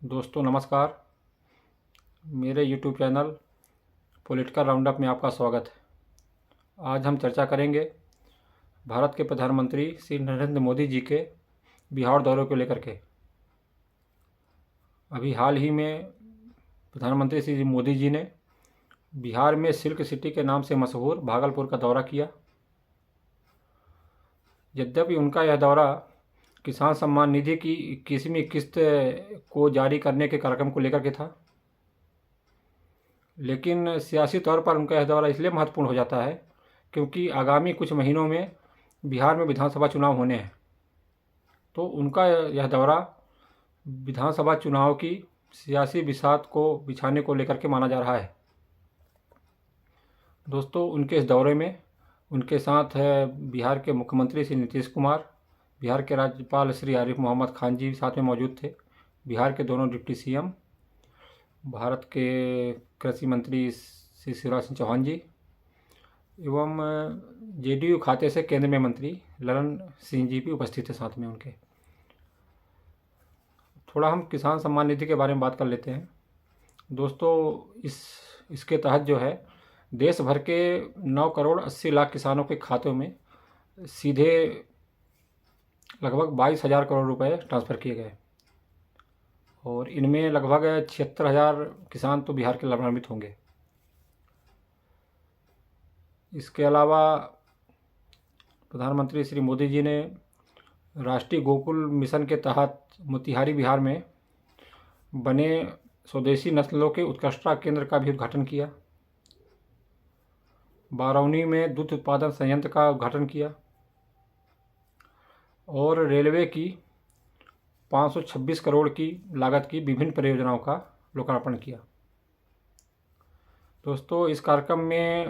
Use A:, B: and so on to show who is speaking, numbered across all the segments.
A: दोस्तों नमस्कार। मेरे YouTube चैनल पॉलिटिकल राउंडअप में आपका स्वागत है। आज हम चर्चा करेंगे भारत के प्रधानमंत्री श्री नरेंद्र मोदी जी के बिहार दौरे को लेकर के। अभी हाल ही में प्रधानमंत्री श्री मोदी जी ने बिहार में सिल्क सिटी के नाम से मशहूर भागलपुर का दौरा किया। यद्यपि उनका यह दौरा किसान सम्मान निधि की 21वीं किस्त को जारी करने के कार्यक्रम को लेकर के था, लेकिन सियासी तौर पर उनका यह दौरा इसलिए महत्वपूर्ण हो जाता है क्योंकि आगामी कुछ महीनों में बिहार में विधानसभा चुनाव होने हैं। तो उनका यह दौरा विधानसभा चुनाव की सियासी बिसात को बिछाने को लेकर के माना जा रहा है। दोस्तों, उनके इस दौरे में उनके साथ है बिहार के मुख्यमंत्री श्री नीतीश कुमार, बिहार के राज्यपाल श्री आरिफ मोहम्मद खान जी साथ में मौजूद थे, बिहार के दोनों डिप्टी सीएम, भारत के कृषि मंत्री श्री शिवराज सिंह चौहान जी एवं जेडीयू खाते से केंद्र में मंत्री ललन सिंह जी भी उपस्थित थे साथ में उनके। थोड़ा हम किसान सम्मान निधि के बारे में बात कर लेते हैं। दोस्तों, इसके तहत जो है देश भर के 9 करोड़ 80 लाख किसानों के खातों में सीधे लगभग 22,000 करोड़ रुपए ट्रांसफ़र किए गए और इनमें लगभग 76,000 किसान तो बिहार के लाभान्वित होंगे। इसके अलावा प्रधानमंत्री श्री मोदी जी ने राष्ट्रीय गोकुल मिशन के तहत मोतिहारी बिहार में बने स्वदेशी नस्लों के उत्कृष्टता केंद्र का भी उद्घाटन किया। बारौनी में दूध उत्पादन संयंत्र का उद्घाटन किया और रेलवे की 526 करोड़ की लागत की विभिन्न परियोजनाओं का लोकार्पण किया। दोस्तों, इस कार्यक्रम में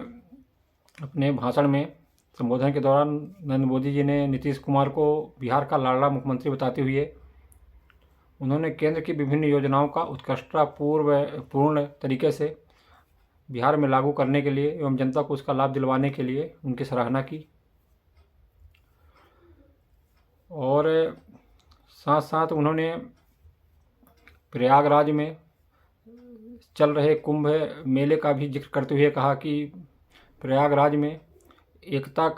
A: अपने भाषण में संबोधन के दौरान नरेंद्र मोदी जी ने नीतीश कुमार को बिहार का लाडला मुख्यमंत्री बताते हुए उन्होंने केंद्र की विभिन्न योजनाओं का उत्कृष्टता पूर्ण तरीके से बिहार में लागू करने के लिए एवं जनता को उसका लाभ दिलवाने के लिए उनकी सराहना की और साथ साथ उन्होंने प्रयागराज में चल रहे कुंभ मेले का भी जिक्र करते हुए कहा कि प्रयागराज में एकता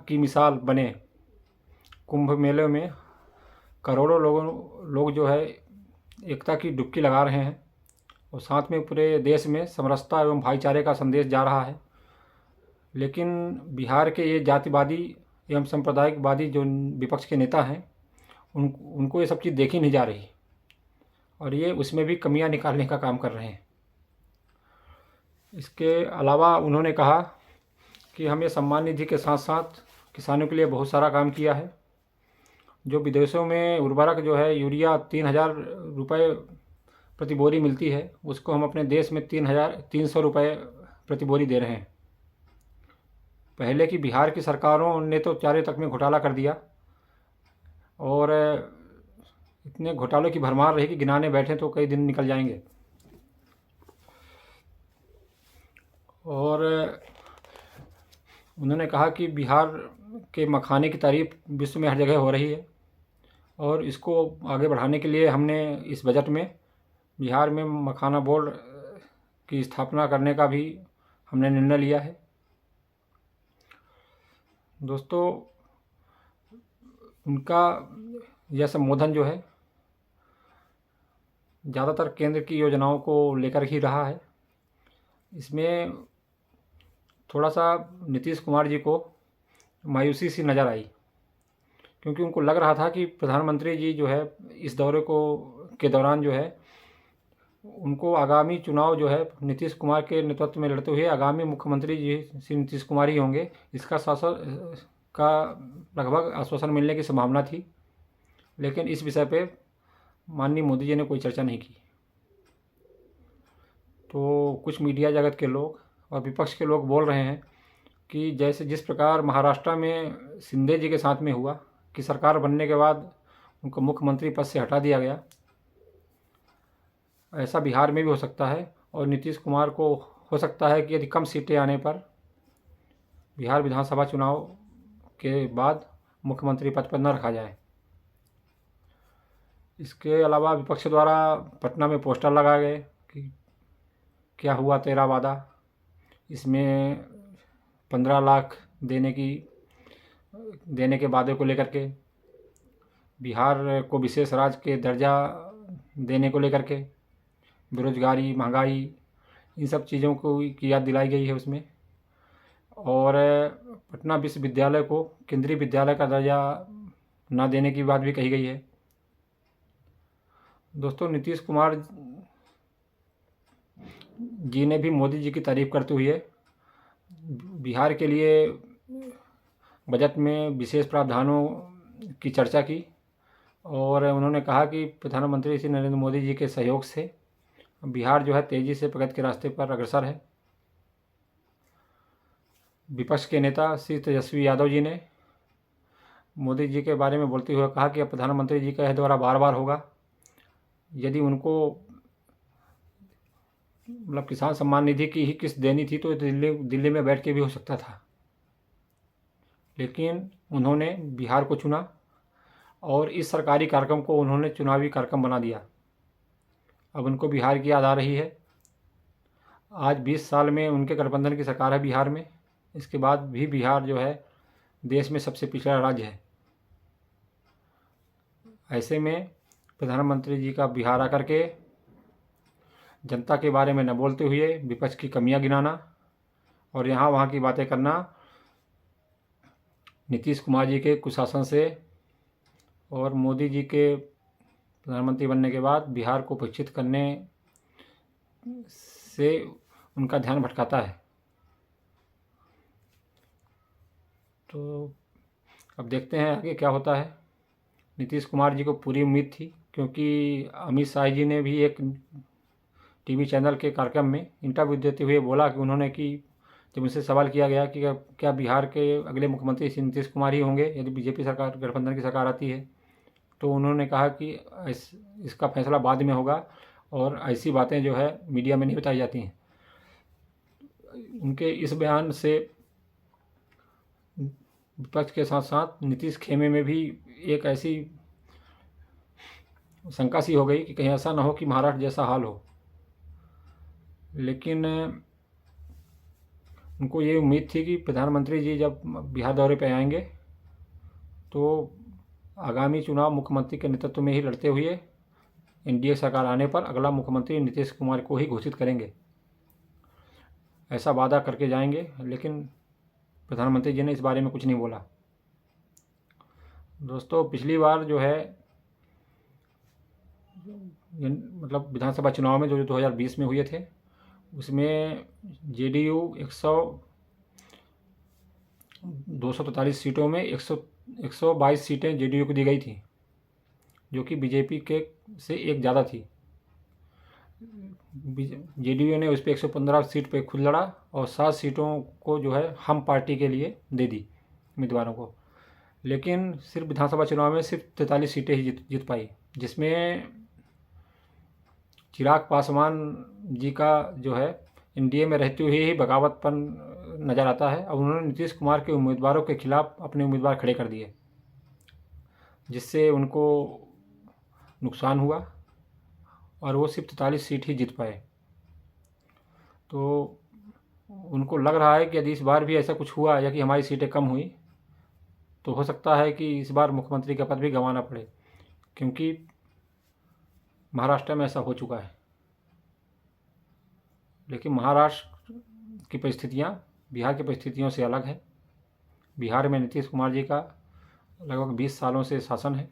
A: की मिसाल बने कुंभ मेले में करोड़ों लोग जो है एकता की डुबकी लगा रहे हैं और साथ में पूरे देश में समरसता एवं भाईचारे का संदेश जा रहा है। लेकिन बिहार के ये जातिवादी एवं सांप्रदायिकवादी जो विपक्ष के नेता हैं उनको ये सब चीज़ देखी नहीं जा रही और ये उसमें भी कमियां निकालने का काम कर रहे हैं। इसके अलावा उन्होंने कहा कि हम ये सम्मान निधि के साथ साथ किसानों के लिए बहुत सारा काम किया है। जो विदेशों में उर्वरक जो है यूरिया 3,000 रुपये प्रति बोरी मिलती है, उसको हम अपने देश में 3,300 रुपये प्रति बोरी दे रहे हैं। पहले की बिहार की सरकारों ने तो चारे तक में घोटाला कर दिया और इतने घोटालों की भरमार रही कि गिनाने बैठे तो कई दिन निकल जाएंगे। और उन्होंने कहा कि बिहार के मखाने की तारीफ विश्व में हर जगह हो रही है और इसको आगे बढ़ाने के लिए हमने इस बजट में बिहार में मखाना बोर्ड की स्थापना करने का भी हमने निर्णय लिया है। दोस्तों, उनका यह संबोधन जो है ज़्यादातर केंद्र की योजनाओं को लेकर ही रहा है। इसमें थोड़ा सा नीतीश कुमार जी को मायूसी सी नज़र आई क्योंकि उनको लग रहा था कि प्रधानमंत्री जी जो है इस दौरे के दौरान जो है उनको आगामी चुनाव जो है नीतीश कुमार के नेतृत्व में लड़ते हुए आगामी मुख्यमंत्री जी श्री नीतीश कुमार ही होंगे, इसका लगभग आश्वासन मिलने की संभावना थी। लेकिन इस विषय पे माननीय मोदी जी ने कोई चर्चा नहीं की। तो कुछ मीडिया जगत के लोग और विपक्ष के लोग बोल रहे हैं कि जैसे जिस प्रकार महाराष्ट्र में शिंदे जी के साथ में हुआ कि सरकार बनने के बाद उनको मुख्यमंत्री पद से हटा दिया गया, ऐसा बिहार में भी हो सकता है और नीतीश कुमार को हो सकता है कि यदि कम सीटें आने पर बिहार विधानसभा चुनाव के बाद मुख्यमंत्री पद पर न रखा जाए। इसके अलावा विपक्ष द्वारा पटना में पोस्टर लगाए गए कि क्या हुआ तेरा वादा, इसमें 15 लाख देने के वादे को लेकर के, बिहार को विशेष राज्य के दर्जा देने को लेकर के, बेरोजगारी, महंगाई, इन सब चीज़ों को की याद दिलाई गई है उसमें। और पटना विश्वविद्यालय को केंद्रीय विद्यालय का दर्जा न देने की बात भी कही गई है। दोस्तों, नीतीश कुमार जी ने भी मोदी जी की तारीफ करते हुए बिहार के लिए बजट में विशेष प्रावधानों की चर्चा की और उन्होंने कहा कि प्रधानमंत्री श्री नरेंद्र मोदी जी के सहयोग से बिहार जो है तेज़ी से प्रगति के रास्ते पर अग्रसर है। विपक्ष के नेता श्री तेजस्वी यादव जी ने मोदी जी के बारे में बोलते हुए कहा कि अब प्रधानमंत्री जी का यह दौरा बार बार होगा। यदि उनको मतलब किसान सम्मान निधि की ही किस्त देनी थी तो दिल्ली में बैठ के भी हो सकता था, लेकिन उन्होंने बिहार को चुना और इस सरकारी कार्यक्रम को उन्होंने चुनावी कार्यक्रम बना दिया। अब उनको बिहार की याद आ रही है। आज 20 साल में उनके गठबंधन की सरकार है बिहार में, इसके बाद भी बिहार जो है देश में सबसे पिछड़ा राज्य है। ऐसे में प्रधानमंत्री जी का बिहार आकर के जनता के बारे में न बोलते हुए विपक्ष की कमियां गिनाना और यहाँ वहाँ की बातें करना नीतीश कुमार जी के कुशासन से और मोदी जी के प्रधानमंत्री बनने के बाद बिहार को परीक्षित करने से उनका ध्यान भटकाता है। तो अब देखते हैं आगे क्या होता है। नीतीश कुमार जी को पूरी उम्मीद थी, क्योंकि अमित शाह जी ने भी एक टीवी चैनल के कार्यक्रम में इंटरव्यू देते हुए बोला कि उन्होंने कि जब उनसे सवाल किया गया कि क्या बिहार के अगले मुख्यमंत्री श्री नीतीश कुमार ही होंगे यदि बीजेपी सरकार, गठबंधन की सरकार आती है, तो उन्होंने कहा कि इसका फैसला बाद में होगा और ऐसी बातें जो है मीडिया में नहीं बताई जाती हैं। उनके इस बयान से विपक्ष के साथ साथ नीतीश खेमे में भी एक ऐसी शंका सी हो गई कि कहीं ऐसा ना हो कि महाराष्ट्र जैसा हाल हो। लेकिन उनको ये उम्मीद थी कि प्रधानमंत्री जी जब बिहार दौरे पर आएंगे तो आगामी चुनाव मुख्यमंत्री के नेतृत्व में ही लड़ते हुए एनडीए सरकार आने पर अगला मुख्यमंत्री नीतीश कुमार को ही घोषित करेंगे, ऐसा वादा करके जाएंगे। लेकिन प्रधानमंत्री जी ने इस बारे में कुछ नहीं बोला। दोस्तों, पिछली बार जो है मतलब विधानसभा चुनाव में जो 2020 में हुए थे उसमें जेडीयू 243 सीटों में 122 सीटें जेडीयू को दी गई थी, जो कि बीजेपी के से एक ज़्यादा थी। जेडीयू ने उस पर 115 सीट पे खुद लड़ा और 7 सीटों को जो है हम पार्टी के लिए दे दी उम्मीदवारों को। लेकिन सिर्फ विधानसभा चुनाव में सिर्फ 43 सीटें ही जीत पाई, जिसमें चिराग पासवान जी का जो है एनडीए में रहते हुए ही बगावतपन नज़र आता है। अब उन्होंने नीतीश कुमार के उम्मीदवारों के खिलाफ अपने उम्मीदवार खड़े कर दिए, जिससे उनको नुकसान हुआ और वो सिर्फ 43 सीट ही जीत पाए। तो उनको लग रहा है कि यदि इस बार भी ऐसा कुछ हुआ या कि हमारी सीटें कम हुई तो हो सकता है कि इस बार मुख्यमंत्री का पद भी गंवाना पड़े, क्योंकि महाराष्ट्र में ऐसा हो चुका है। लेकिन महाराष्ट्र की परिस्थितियाँ बिहार की परिस्थितियों से अलग है। बिहार में नीतीश कुमार जी का लगभग 20 सालों से शासन है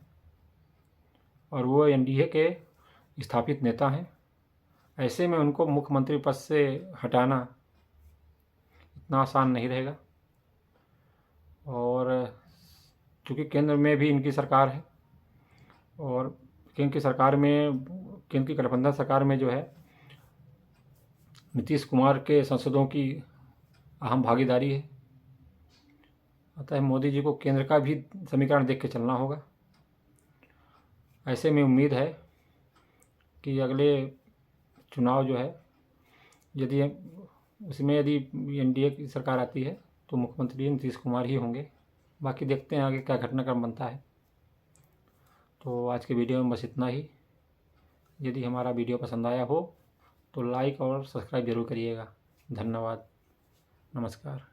A: और वो एनडीए के स्थापित नेता हैं। ऐसे में उनको मुख्यमंत्री पद से हटाना इतना आसान नहीं रहेगा। और चूँकि केंद्र में भी इनकी सरकार है और केंद्र की गठबंधन सरकार में जो है नीतीश कुमार के सांसदों की अहम भागीदारी है, अतः मोदी जी को केंद्र का भी समीकरण देख के चलना होगा। ऐसे में उम्मीद है कि अगले चुनाव जो है यदि एनडीए की सरकार आती है तो मुख्यमंत्री नीतीश कुमार ही होंगे। बाकी देखते हैं आगे क्या घटनाक्रम बनता है। तो आज के वीडियो में बस इतना ही। यदि हमारा वीडियो पसंद आया हो तो लाइक और सब्सक्राइब ज़रूर करिएगा। धन्यवाद, नमस्कार।